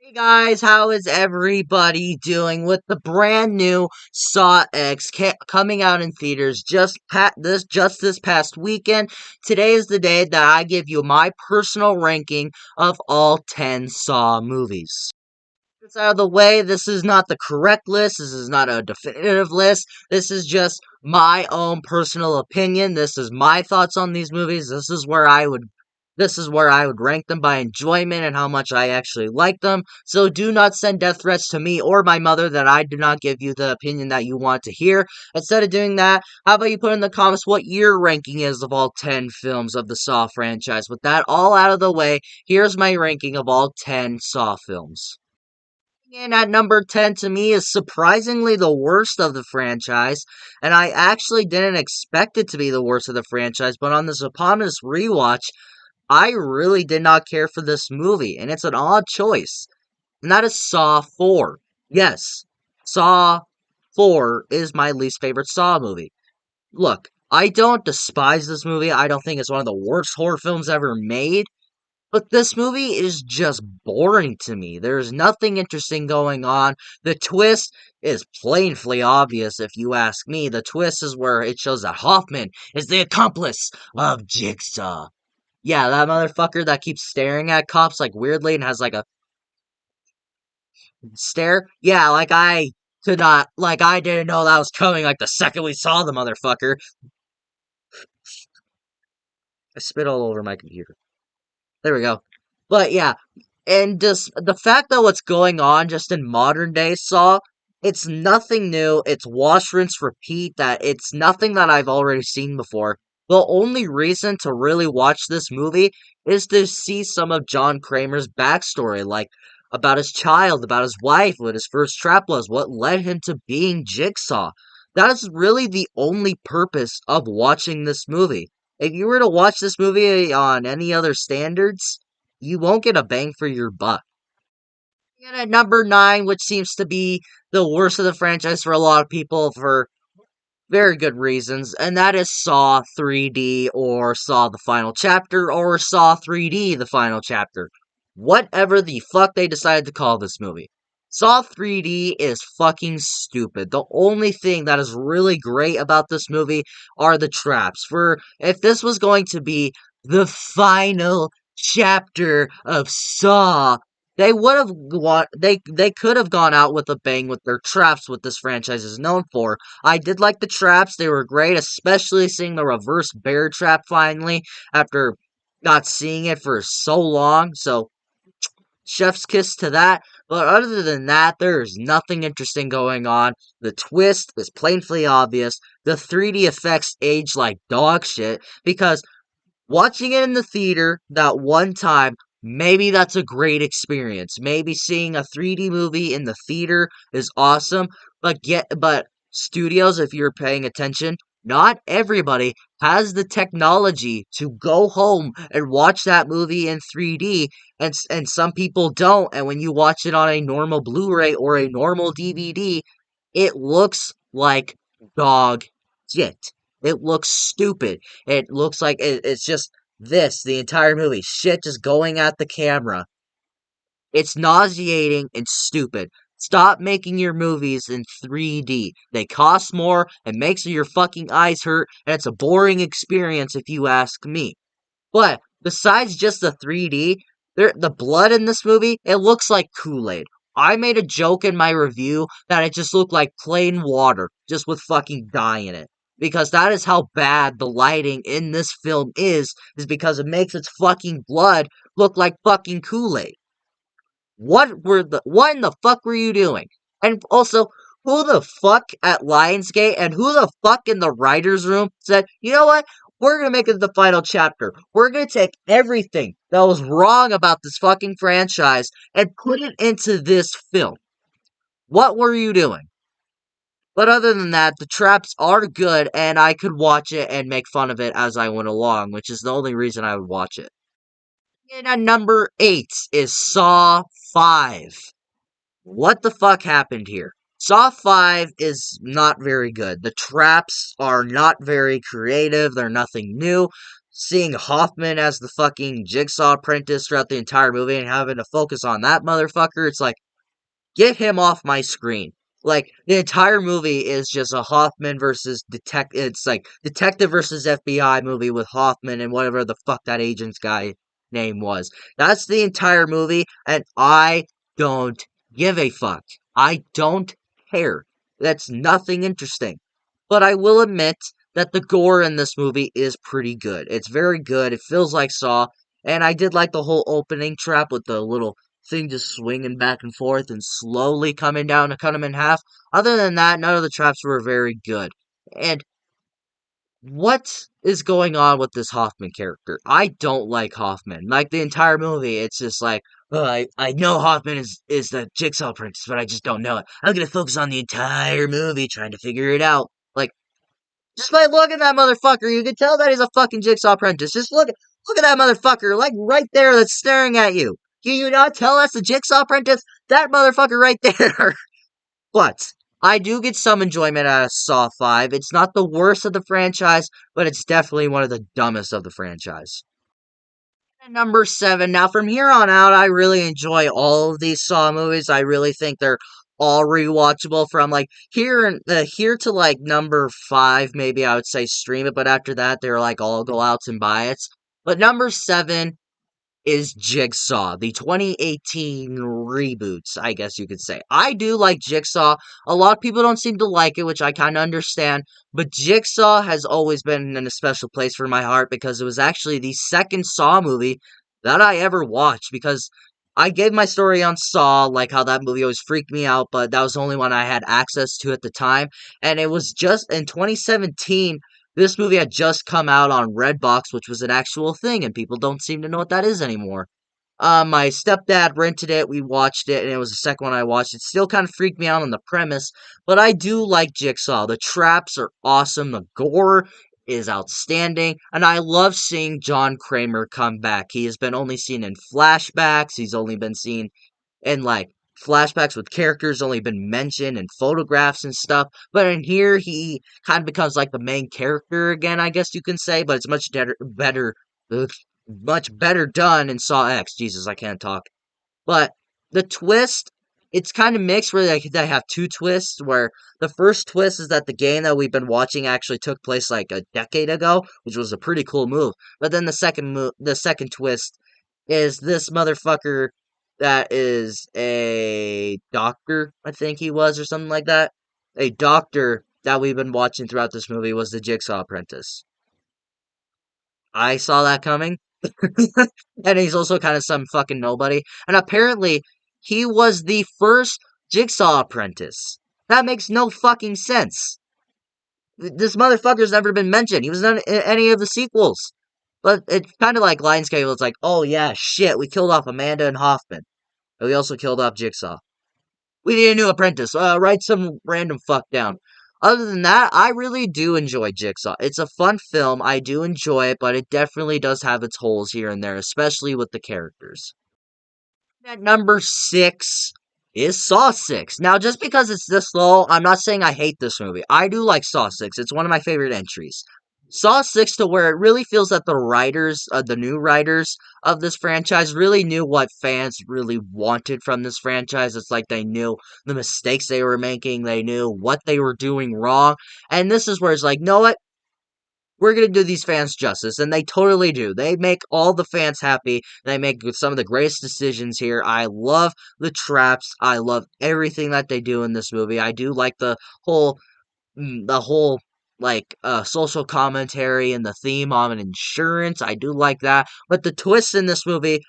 Hey guys, how is everybody doing with the brand new Saw X coming out in theaters just this past weekend? Today is the day that I give you my personal ranking of all 10 Saw movies. It's out of the way. This is not the correct list. This is not a definitive list. This is just my own personal opinion. This is my thoughts on these movies. This is where I would rank them by enjoyment and how much I actually like them. So do not send death threats to me or my mother that I do not give you the opinion that you want to hear. Instead of doing that, how about you put in the comments what your ranking is of all 10 films of the Saw franchise? With that all out of the way, here's my ranking of all 10 Saw films. And at number 10 to me is surprisingly the worst of the franchise, and I actually didn't expect it to be the worst of the franchise, but upon this rewatch, I really did not care for this movie, and it's an odd choice. And that is Saw 4. Yes, Saw 4 is my least favorite Saw movie. Look, I don't despise this movie. I don't think it's one of the worst horror films ever made. But this movie is just boring to me. There's nothing interesting going on. The twist is plainly obvious if you ask me. The twist is where it shows that Hoffman is the accomplice of Jigsaw. Yeah, that motherfucker that keeps staring at cops like weirdly and has like a stare. Yeah, like I didn't know that was coming like the second we saw the motherfucker. I spit all over my computer. There we go. But yeah, and just the fact that what's going on just in modern day Saw, it's nothing new. It's wash, rinse, repeat. That it's nothing that I've already seen before. The only reason to really watch this movie is to see some of John Kramer's backstory, like about his child, about his wife, what his first trap was, what led him to being Jigsaw. That is really the only purpose of watching this movie. If you were to watch this movie on any other standards, you won't get a bang for your buck. And at number 9, which seems to be the worst of the franchise for a lot of people for very good reasons, and that is Saw 3D or Saw the Final Chapter or Saw 3D the Final Chapter. Whatever the fuck they decided to call this movie. Saw 3D is fucking stupid. The only thing that is really great about this movie are the traps. For if this was going to be the final chapter of Saw, they could have gone out with a bang with their traps, what this franchise is known for. I did like the traps, they were great, especially seeing the reverse bear trap finally after not seeing it for so long. So chef's kiss to that. But other than that, there is nothing interesting going on. The twist is plainly obvious. The 3D effects age like dog shit because watching it in the theater that one time, maybe that's a great experience. Maybe seeing a 3D movie in the theater is awesome, but studios, if you're paying attention, not everybody has the technology to go home and watch that movie in 3D, and some people don't. And when you watch it on a normal Blu-ray or a normal DVD, it looks like dog shit. It looks stupid. It looks like it's just the entire movie. Shit just going at the camera. It's nauseating and stupid. Stop making your movies in 3D. They cost more, it makes your fucking eyes hurt, and it's a boring experience if you ask me. But besides just the 3D, the blood in this movie, it looks like Kool-Aid. I made a joke in my review that it just looked like plain water, just with fucking dye in it. Because that is how bad the lighting in this film is because it makes its fucking blood look like fucking Kool-Aid. What in the fuck were you doing? And also, who the fuck at Lionsgate and who the fuck in the writer's room said, you know what? We're gonna make it the final chapter. We're gonna take everything that was wrong about this fucking franchise and put it into this film. What were you doing? But other than that, the traps are good and I could watch it and make fun of it as I went along, which is the only reason I would watch it. And at number 8 is Saw 5. What the fuck happened here? Saw 5 is not very good. The traps are not very creative, they're nothing new. seeing Hoffman as the fucking Jigsaw apprentice throughout the entire movie and having to focus on that motherfucker, it's like, get him off my screen. Like, the entire movie is just a Hoffman versus detective. It's like detective versus FBI movie with Hoffman and whatever the fuck that agent's guy name was. That's the entire movie, and I don't give a fuck. I don't care. That's nothing interesting. But I will admit that the gore in this movie is pretty good. It's very good. It feels like Saw, and I did like the whole opening trap with the little thing just swinging back and forth and slowly coming down to cut him in half. Other than that, none of the traps were very good. And what is going on with this Hoffman character? I don't like Hoffman. Like the entire movie, it's just like, oh, I know Hoffman is the Jigsaw Princess, but I just don't know it. I'm gonna focus on the entire movie trying to figure it out. Like, just by looking at that motherfucker, you can tell that he's a fucking Jigsaw Apprentice. Just look at that motherfucker, like right there, that's staring at you. Can you not tell that's the Jigsaw Apprentice? That motherfucker right there. But I do get some enjoyment out of Saw 5. It's not the worst of the franchise, but it's definitely one of the dumbest of the franchise. And number 7. Now, from here on out, I really enjoy all of these Saw movies. I really think they're all rewatchable. From like here to like number 5, maybe I would say stream it, but after that, they're like all go outs and buy it. But number 7 is Jigsaw, the 2018 reboots, I guess you could say. I do like Jigsaw. A lot of people don't seem to like it, which I kind of understand, but Jigsaw has always been in a special place for my heart because it was actually the second Saw movie that I ever watched because I gave my story on Saw, like how that movie always freaked me out, but that was the only one I had access to at the time, and it was just in 2017 this movie had just come out on Redbox, which was an actual thing, and people don't seem to know what that is anymore. My stepdad rented it, we watched it, and it was the second one I watched. It still kind of freaked me out on the premise, but I do like Jigsaw. The traps are awesome, the gore is outstanding, and I love seeing John Kramer come back. He has been only seen in flashbacks, he's only been seen and like flashbacks with characters only been mentioned and photographs and stuff. But in here, he kind of becomes like the main character again, I guess you can say. But it's much better done in Saw X. Jesus, I can't talk. But the twist, it's kind of mixed where they have two twists. Where the first twist is that the game that we've been watching actually took place like a decade ago, which was a pretty cool move. But then the second twist is this motherfucker that is a doctor, I think he was, or something like that. A doctor that we've been watching throughout this movie was the Jigsaw Apprentice. I saw that coming. And he's also kind of some fucking nobody. And apparently, he was the first Jigsaw Apprentice. That makes no fucking sense. This motherfucker's never been mentioned. He was in any of the sequels. But it's kind of like Lionsgate. It's like, oh yeah, shit, we killed off Amanda and Hoffman. And we also killed off Jigsaw. We need a new apprentice. Write some random fuck down. Other than that, I really do enjoy Jigsaw. It's a fun film. I do enjoy it, but it definitely does have its holes here and there, especially with the characters. At number 6 is Saw 6. Now, just because it's this low, I'm not saying I hate this movie. I do like Saw 6. It's one of my favorite entries. Saw 6 to where it really feels that the writers, the new writers of this franchise really knew what fans really wanted from this franchise. It's like they knew the mistakes they were making, they knew what they were doing wrong, and this is where it's like, know what? We're gonna do these fans justice, and they totally do. They make all the fans happy. They make some of the greatest decisions here. I love the traps. I love everything that they do in this movie. I do like whole the whole like social commentary and the theme on insurance. I do like that. But the twist in this movie,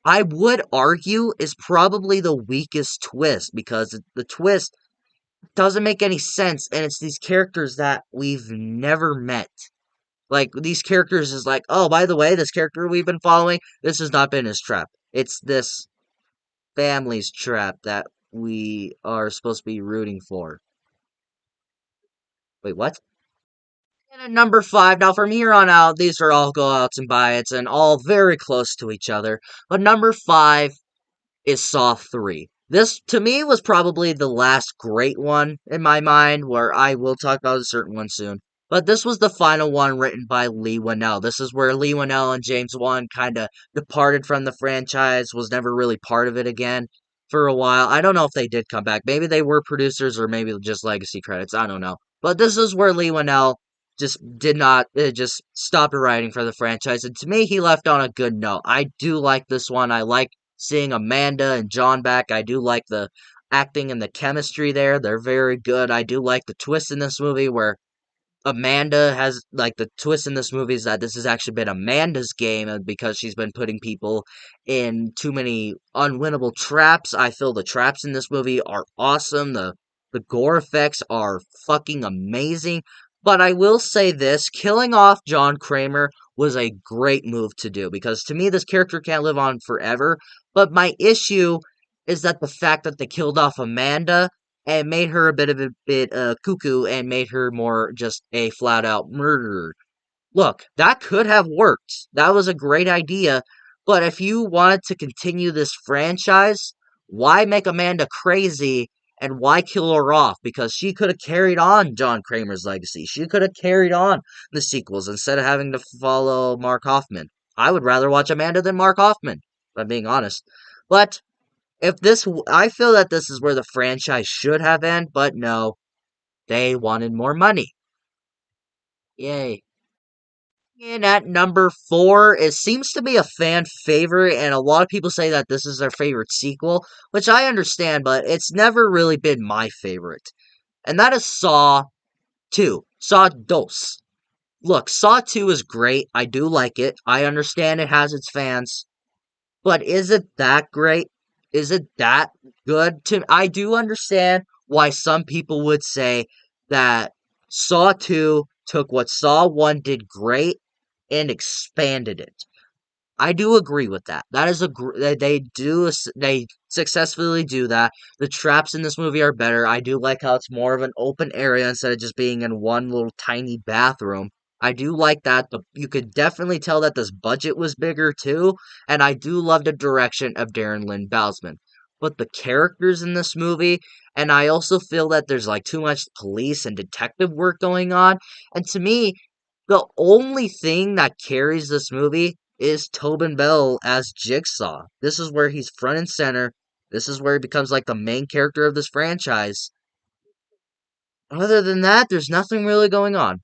I would argue, is probably the weakest twist because the twist doesn't make any sense, and it's these characters that we've never met. Like, these characters is like, oh, by the way, this character we've been following, this has not been his trap. It's this family's trap that we are supposed to be rooting for. Wait, what? And at number 5, now from here on out, these are all go outs and buy its and all very close to each other. But number 5 is Saw 3. This, to me, was probably the last great one in my mind, where I will talk about a certain one soon. But this was the final one written by Lee Winnell. This is where Lee Winnell and James Wan kind of departed from the franchise, was never really part of it again for a while. I don't know if they did come back. Maybe they were producers or maybe just legacy credits. I don't know. But this is where Lee Winnell just did not, just stopped writing for the franchise. And to me, he left on a good note. I do like this one. I like seeing Amanda and John back. I do like the acting and the chemistry there. They're very good. I do like the twist in this movie where Amanda has, like, the twist in this movie is that this has actually been Amanda's game because she's been putting people in too many unwinnable traps. I feel the traps in this movie are awesome. The gore effects are fucking amazing. But I will say this, killing off John Kramer was a great move to do because to me this character can't live on forever. But my issue is that the fact that they killed off Amanda and made her a bit of a bit cuckoo and made her more just a flat out murderer. Look, that could have worked. That was a great idea. But if you wanted to continue this franchise, why make Amanda crazy and why kill her off? Because she could have carried on John Kramer's legacy. She could have carried on the sequels instead of having to follow Mark Hoffman. I would rather watch Amanda than Mark Hoffman, if I'm being honest. But if this, I feel that this is where the franchise should have ended, but no, they wanted more money. Yay. And at number 4, it seems to be a fan favorite, and a lot of people say that this is their favorite sequel, which I understand, but it's never really been my favorite. And that is Saw 2. Saw Dos. Look, Saw 2 is great. I do like it. I understand it has its fans. But is it that great? Is it that good? I do understand why some people would say that Saw 2 took what Saw 1 did great and expanded it. I do agree with that. That is they successfully do that. The traps in this movie are better. I do like how it's more of an open area instead of just being in one little tiny bathroom. I do like that. You could definitely tell that this budget was bigger too, and I do love the direction of Darren Lynn Bousman. But the characters in this movie, and I also feel that there's like too much police and detective work going on. And to me, the only thing that carries this movie is Tobin Bell as Jigsaw. This is where he's front and center. This is where he becomes like the main character of this franchise. Other than that, there's nothing really going on.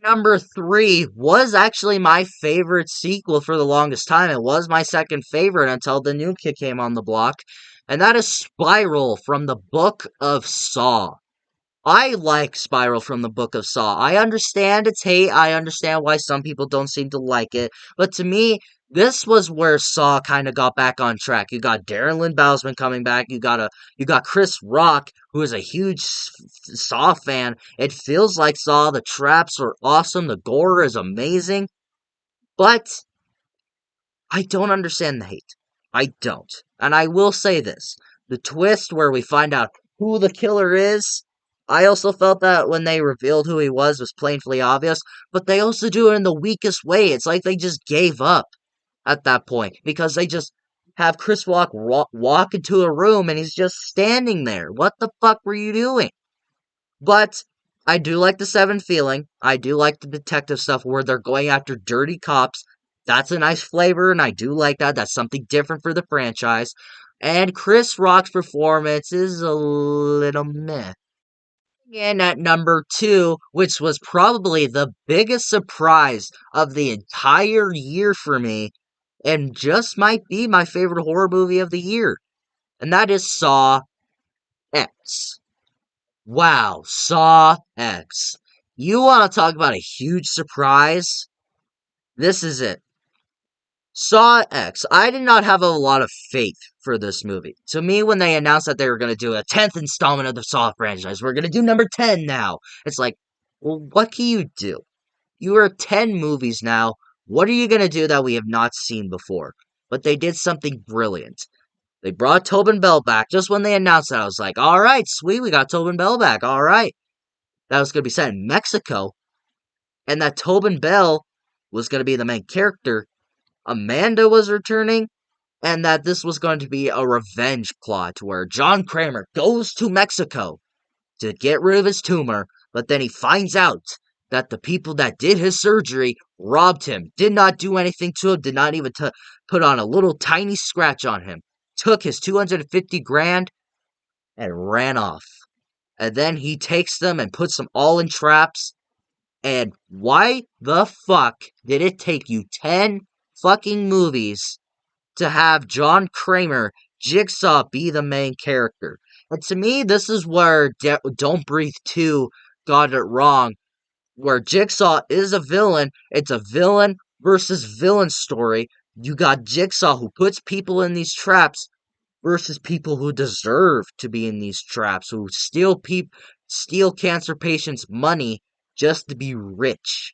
Number 3 was actually my favorite sequel for the longest time. It was my second favorite until the new kid came on the block, and that is Spiral from the Book of Saw. I like Spiral from the Book of Saw. I understand its hate. I understand why some people don't seem to like it. But to me, this was where Saw kind of got back on track. You got Darren Lynn Bousman coming back. You got Chris Rock, who is a huge Saw fan. It feels like Saw. The traps are awesome. The gore is amazing. But I don't understand the hate. I don't. And I will say this. The twist where we find out who the killer is, I also felt that when they revealed who he was painfully obvious, but they also do it in the weakest way. It's like they just gave up at that point because they just have Chris walk into a room and he's just standing there. What the fuck were you doing? But I do like the Seven feeling. I do like the detective stuff where they're going after dirty cops. That's a nice flavor, and I do like that. That's something different for the franchise. And Chris Rock's performance is a little meh. And at number 2, which was probably the biggest surprise of the entire year for me, and just might be my favorite horror movie of the year, and that is Saw X. Wow, Saw X. You want to talk about a huge surprise? This is it. Saw X. I did not have a lot of faith for this movie. To me, when they announced that they were going to do a 10th installment of the Saw franchise, we're going to do number 10 now. It's like, well, what can you do? You are 10 movies now. What are you going to do that we have not seen before? But they did something brilliant. They brought Tobin Bell back. Just when they announced that, I was like, alright, sweet, we got Tobin Bell back. Alright. That was going to be set in Mexico. And that Tobin Bell was going to be the main character. Amanda was returning, and that this was going to be a revenge plot where John Kramer goes to Mexico to get rid of his tumor But then he finds out that the people that did his surgery robbed him, did not do anything to him, did not even put on a little tiny scratch on him, took his 250 grand and ran off. And then he takes them and puts them all in traps. And why the fuck did it take you 10 fucking movies to have John Kramer, Jigsaw, be the main character? And to me, this is where Don't Breathe 2 got it wrong. Where Jigsaw is a villain, it's a villain versus villain story. You got Jigsaw who puts people in these traps versus people who deserve to be in these traps, who steal cancer patients' money just to be rich.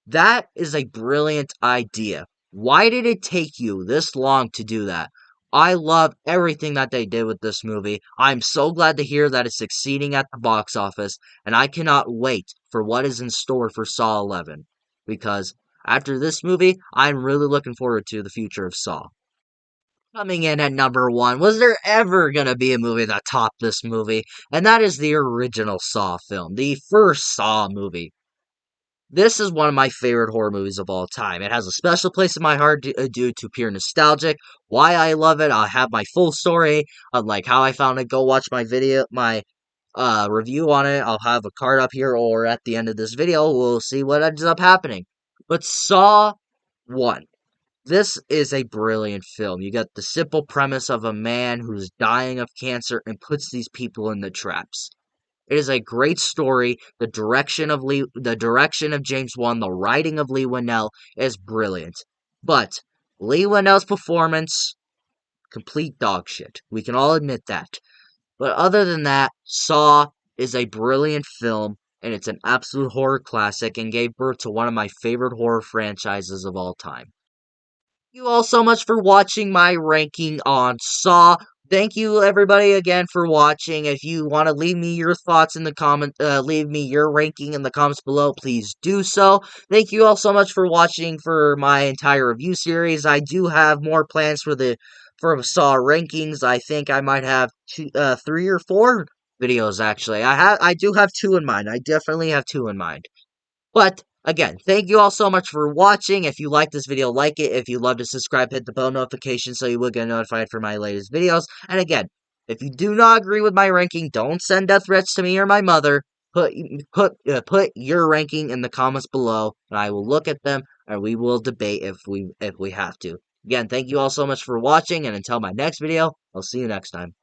That is a brilliant idea. Why did it take you this long to do that? I love everything that they did with this movie. I'm so glad to hear that it's succeeding at the box office, and I cannot wait for what is in store for Saw 11. Because after this movie, I'm really looking forward to the future of Saw. Coming in at number one, was there ever gonna be a movie that topped this movie? And that is the original Saw film, the first Saw movie. This is one of my favorite horror movies of all time. It has a special place in my heart due to pure nostalgic. Why I love it, I'll have my full story on like how I found it. Go watch my review on it. I'll have a card up here or at the end of this video. We'll see what ends up happening. But Saw 1. This is a brilliant film. You got the simple premise of a man who's dying of cancer and puts these people in the traps. It is a great story. The direction of James Wan, the writing of Leigh Whannell is brilliant. But Leigh Whannell's performance, complete dog shit. We can all admit that. But other than that, Saw is a brilliant film, and it's an absolute horror classic and gave birth to one of my favorite horror franchises of all time. Thank you all so much for watching my ranking on Saw. Thank you everybody again for watching. If you want to leave me your thoughts in the leave me your ranking in the comments below, please do so. Thank you all so much for watching for my entire review series. I do have more plans for Saw rankings. I think I might have 3 or 4 videos actually. I do have 2 in mind. I definitely have 2 in mind. But, again, thank you all so much for watching. If you like this video, like it. If you love to subscribe, hit the bell notification so you will get notified for my latest videos. And again, if you do not agree with my ranking, don't send death threats to me or my mother. Put your ranking in the comments below, and I will look at them, and we will debate if we have to. Again, thank you all so much for watching, and until my next video, I'll see you next time.